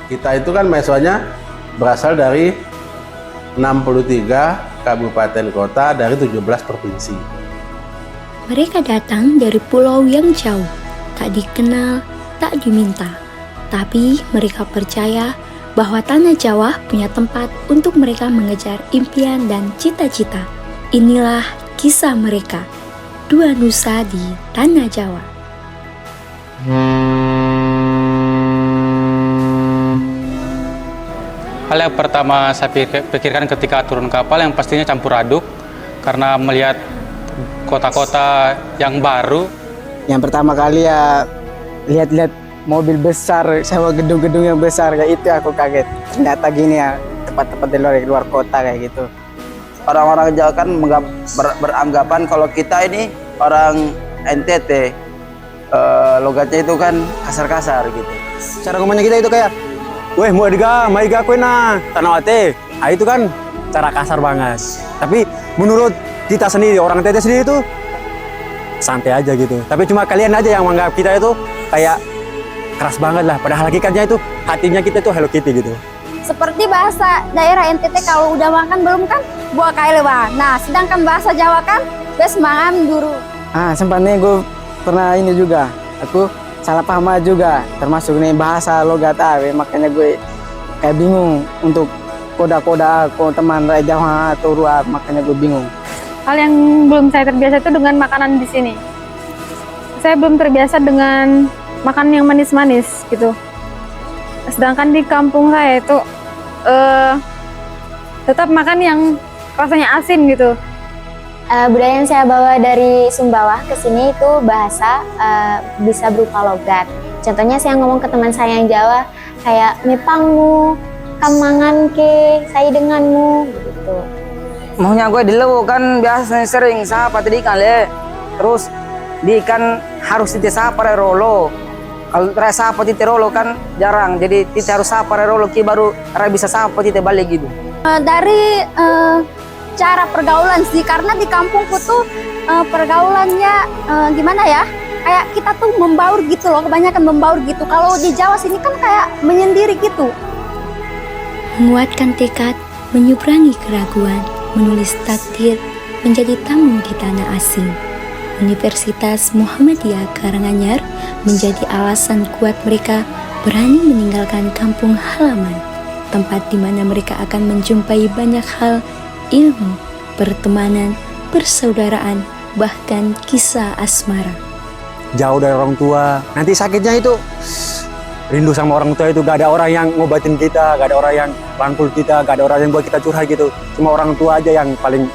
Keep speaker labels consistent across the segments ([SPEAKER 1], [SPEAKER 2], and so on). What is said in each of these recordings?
[SPEAKER 1] Kita itu kan mahasiswanya berasal dari 63 kabupaten kota dari 17 provinsi.
[SPEAKER 2] Mereka datang dari pulau yang jauh, tak dikenal, tak diminta. Tapi mereka percaya bahwa tanah Jawa punya tempat untuk mereka mengejar impian dan cita-cita. Inilah kisah mereka, dua nusa di tanah Jawa.
[SPEAKER 3] Hal yang pertama saya pikirkan ketika turun kapal yang pastinya campur aduk karena melihat kota-kota yang baru.
[SPEAKER 4] Yang pertama kali ya lihat-lihat mobil besar sama gedung-gedung yang besar, kayak itu aku kaget. Ternyata gini ya, tempat-tempat di luar kota kayak gitu.
[SPEAKER 5] Orang-orang Jawa kan beranggapan kalau kita ini orang NTT, logatnya itu kan kasar-kasar gitu.
[SPEAKER 4] Cara ngomongnya kita itu kayak, weh maiga kue na tanah wate. Nah, itu kan cara kasar banget. Tapi menurut kita sendiri, orang NTT sendiri itu santai aja gitu. Tapi cuma kalian aja yang menganggap kita itu kayak keras banget lah. Padahal hakikatnya itu hatinya kita itu Hello Kitty gitu.
[SPEAKER 6] Seperti bahasa daerah NTT kalau udah makan belum kan buah kaile bang. Nah sedangkan bahasa Jawa kan bes mangan dulu.
[SPEAKER 4] Sempatnya gue pernah ini juga. Aku salah paham juga, termasuk nih bahasa logat makanya gue kayak bingung untuk koda-koda aku teman rakyat Jawa atau luar, makanya gue bingung.
[SPEAKER 7] Hal yang belum saya terbiasa itu dengan makanan di sini. Saya belum terbiasa dengan makan yang manis-manis gitu. Sedangkan di kampung saya itu tetap makan yang rasanya asin gitu.
[SPEAKER 6] Budaya yang saya bawa dari Sumbawa ke sini itu bahasa bisa berupa logat. Contohnya saya ngomong ke teman saya yang Jawa kayak mepangmu, kamangan ke, saya denganmu gitu.
[SPEAKER 5] Maunya gue di Lewu kan biasanya sering sapa tadi ikan le. Terus di ikan harus tite sapa rolo. Kalau rasa sapa tite rolo kan jarang. Jadi tite harus sapa rolo ki baru bisa sapa tite balik gitu.
[SPEAKER 6] Dari cara pergaulan sih, karena di kampungku tuh pergaulannya gimana ya, kayak kita tuh membaur gitu loh, kebanyakan membaur gitu. Kalau di Jawa sini kan kayak menyendiri gitu.
[SPEAKER 2] Menguatkan tekad, menyeberangi keraguan, menulis takdir, menjadi tamu di tanah asing. Universitas Muhammadiyah Karanganyar menjadi alasan kuat mereka berani meninggalkan kampung halaman, tempat di mana mereka akan menjumpai banyak hal, ilmu, pertemanan, persaudaraan, bahkan kisah asmara.
[SPEAKER 4] Jauh dari orang tua, nanti sakitnya itu rindu sama orang tua itu. Gak ada orang yang ngobatin kita, gak ada orang yang rangkul kita, gak ada orang yang buat kita curhat gitu. Cuma orang tua aja yang paling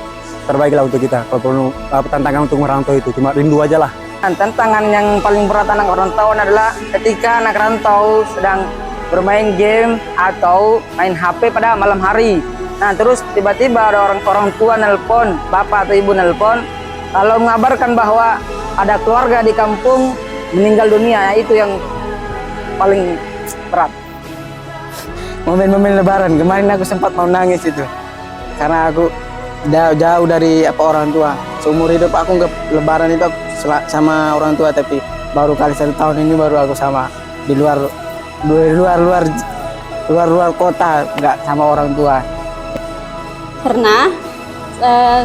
[SPEAKER 4] terbaik lah untuk kita. Kalau perlu tantangan untuk merantau itu, cuma rindu aja lah.
[SPEAKER 5] Tantangan yang paling berat anak rantauan adalah ketika anak rantau sedang bermain game atau main HP pada malam hari. Nah terus tiba-tiba ada orang tua nelpon, bapak atau ibu nelpon, kalau mengabarkan bahwa ada keluarga di kampung meninggal dunia, itu yang paling berat.
[SPEAKER 4] Momen-momen lebaran, kemarin aku sempat mau nangis itu. Karena aku jauh dari orang tua. Seumur hidup aku nggak lebaran itu sama orang tua, tapi baru kali 1 tahun ini baru aku sama di luar kota, nggak sama orang tua.
[SPEAKER 8] Pernah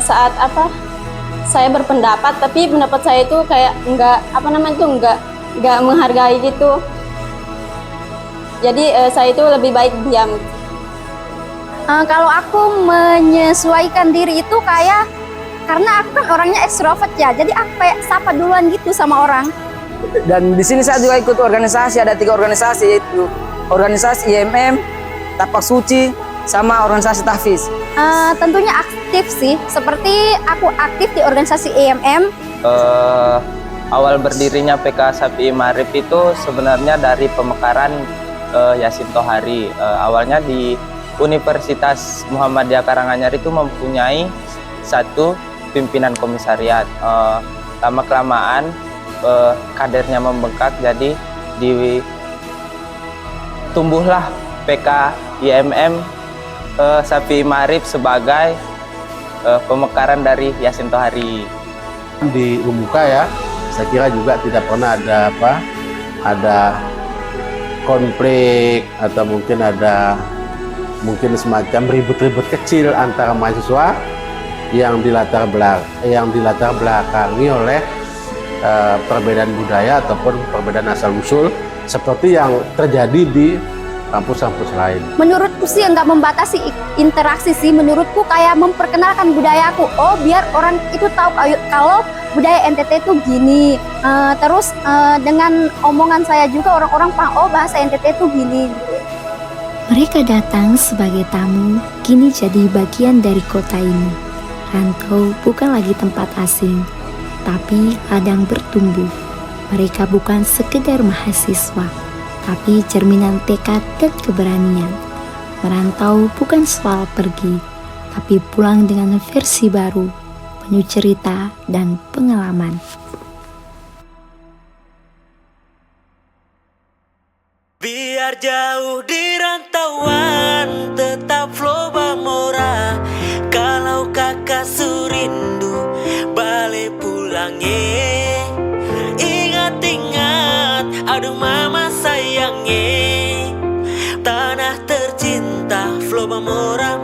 [SPEAKER 8] saat saya berpendapat, tapi pendapat saya itu kayak nggak menghargai gitu. Jadi saya itu lebih baik diam.
[SPEAKER 6] Kalau aku menyesuaikan diri itu kayak, karena aku kan orangnya ekstrovert ya, jadi aku kayak sapa duluan gitu sama orang.
[SPEAKER 5] Dan di sini saya juga ikut organisasi, ada 3 organisasi, yaitu organisasi IMM, Tapak Suci, sama organisasi Tahfiz.
[SPEAKER 6] Tentunya aktif sih, seperti aku aktif di organisasi IMM.
[SPEAKER 9] Awal berdirinya PK Sapi Marif itu sebenarnya dari pemekaran Yasin Tohari. Awalnya di Universitas Muhammadiyah Karanganyar itu mempunyai 1 pimpinan komisariat. Lama-kelamaan kadernya membengkak, jadi tumbuhlah PK IMM Sapi Marif sebagai pemekaran dari Yasin Tohari.
[SPEAKER 1] Di Umuka ya, saya kira juga tidak pernah ada konflik atau mungkin ada semacam ribut-ribut kecil antara mahasiswa yang dilatar belakangi oleh perbedaan budaya ataupun perbedaan asal usul seperti yang terjadi di kampus-kampus lain.
[SPEAKER 10] Menurutku sih nggak membatasi interaksi sih, menurutku kayak memperkenalkan budayaku. Oh, biar orang itu tahu kalau budaya NTT itu gini. Terus dengan omongan saya juga orang-orang paham, oh bahasa NTT itu gini.
[SPEAKER 2] Mereka datang sebagai tamu, kini jadi bagian dari kota ini. Rantau bukan lagi tempat asing, tapi ladang bertumbuh. Mereka bukan sekedar mahasiswa, tapi cerminan tekad dan keberanian. Merantau bukan soal pergi, tapi pulang dengan versi baru, penuh cerita dan pengalaman.
[SPEAKER 11] Biar jauh di rantauan, tetap flow Bamora. Kalau kakak surindu, balik pulangnya. Ingat-ingat, aduh mama sayangnya. Tanah tercinta, flow Bamora.